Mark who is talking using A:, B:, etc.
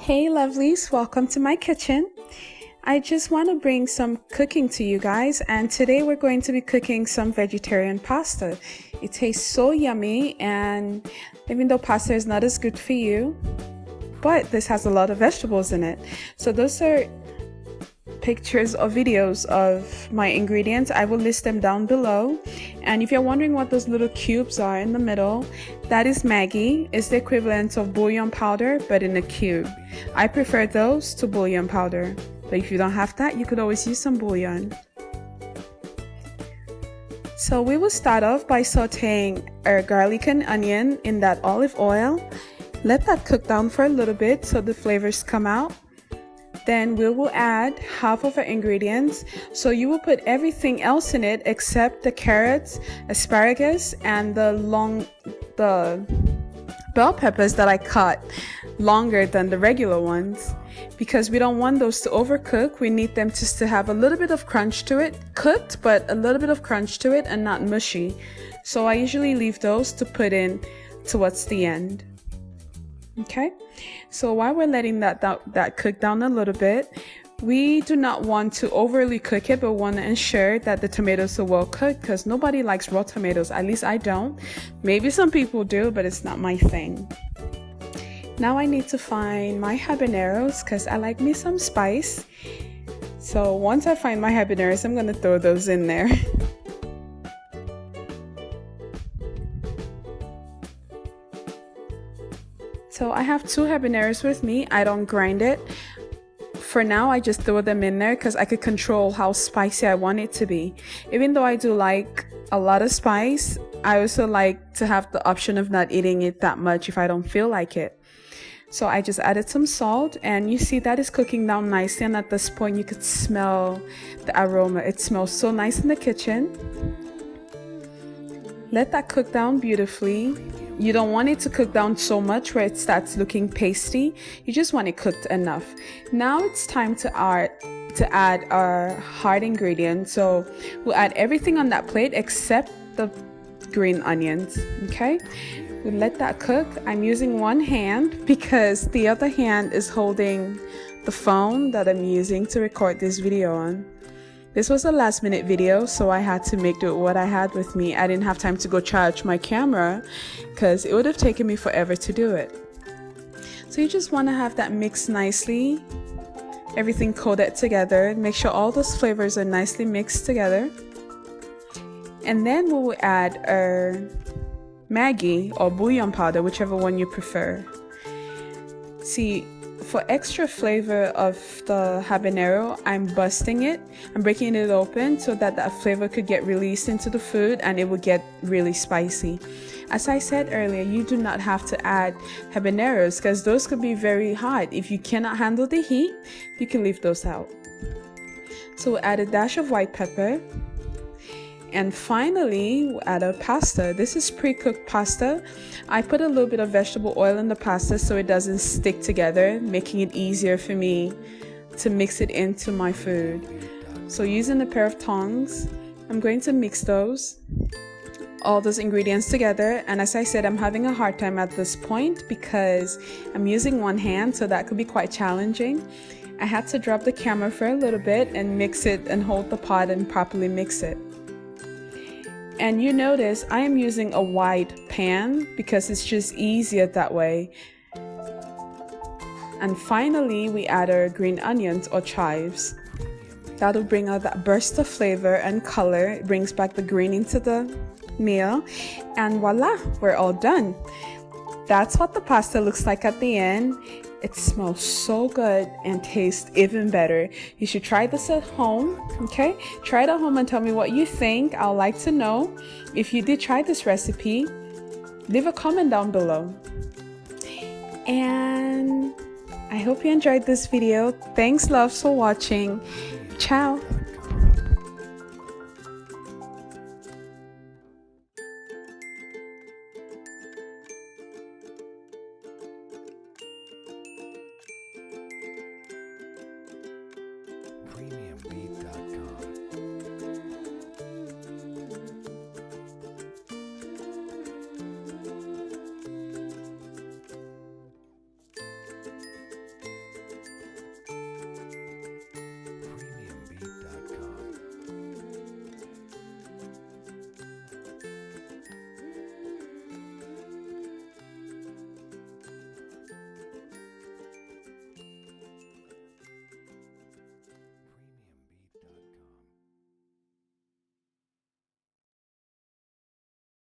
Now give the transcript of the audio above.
A: Hey lovelies, welcome to my kitchen. I just want to bring some cooking to you guys, and today we're going to be cooking some vegetarian pasta. It tastes so yummy, and even though pasta is not as good for you, but this has a lot of vegetables in it. So those are pictures or videos of my ingredients. I will list them down below. And if you're wondering what those little cubes are in the middle, that is Maggi. It's the equivalent of bouillon powder, but in a cube. I prefer those to bouillon powder, but if you don't have that, you could always use some bouillon. So we will start off by sauteing our garlic and onion in that olive oil. Let that cook down for a little bit so the flavors come out. Then we will add half of our ingredients. So you will put everything else in it except the carrots, asparagus, and the bell peppers that I cut longer than the regular ones, because we don't want those to overcook. We need them just to have a little bit of crunch to it, cooked, but a little bit of crunch to it and not mushy. So I usually leave those to put in towards the end. Okay, so while we're letting that cook down a little bit, we do not want to overly cook it, but want to ensure that the tomatoes are well cooked, because nobody likes raw tomatoes. At least I don't. Maybe some people do, but it's not my thing. Now I need to find my habaneros because I like me some spice. So once I find my habaneros, I'm going to throw those in there. So I have 2 habaneros with me. I don't grind it. For now, I just throw them in there because I could control how spicy I want it to be. Even though I do like a lot of spice, I also like to have the option of not eating it that much if I don't feel like it. So I just added some salt, and you see that is cooking down nicely, and at this point you could smell the aroma. It smells so nice in the kitchen. Let that cook down beautifully. You don't want it to cook down so much where it starts looking pasty. You just want it cooked enough. Now it's time to add our hard ingredients. So we'll add everything on that plate except the green onions. Okay, we'll let that cook. I'm using one hand because the other hand is holding the phone that I'm using to record this video on. This was a last minute video, so I had to make do with what I had with me. I didn't have time to go charge my camera because it would have taken me forever to do it. So you just want to have that mixed nicely, everything coated together. Make sure all those flavors are nicely mixed together. And then we will add our Maggi or bouillon powder, whichever one you prefer. See, for extra flavor of the habanero, I'm busting it. I'm breaking it open so that that flavor could get released into the food and it will get really spicy. As I said earlier, you do not have to add habaneros because those could be very hot. If you cannot handle the heat, you can leave those out. So we'll add a dash of white pepper. And finally, we'll add our pasta. This is pre-cooked pasta. I put a little bit of vegetable oil in the pasta so it doesn't stick together, making it easier for me to mix it into my food. So using a pair of tongs, I'm going to mix all those ingredients together. And as I said, I'm having a hard time at this point because I'm using one hand, so that could be quite challenging. I had to drop the camera for a little bit and mix it and hold the pot and properly mix it. And you notice I am using a wide pan because it's just easier that way. And finally, we add our green onions or chives. That'll bring out that burst of flavor and color. It brings back the green into the meal. And voila, we're all done. That's what the pasta looks like at the end. It smells so good and tastes even better. You should try this at home, okay? Try it at home and tell me what you think. I'd like to know. If you did try this recipe, leave a comment down below. And I hope you enjoyed this video. Thanks, loves, for watching. Ciao.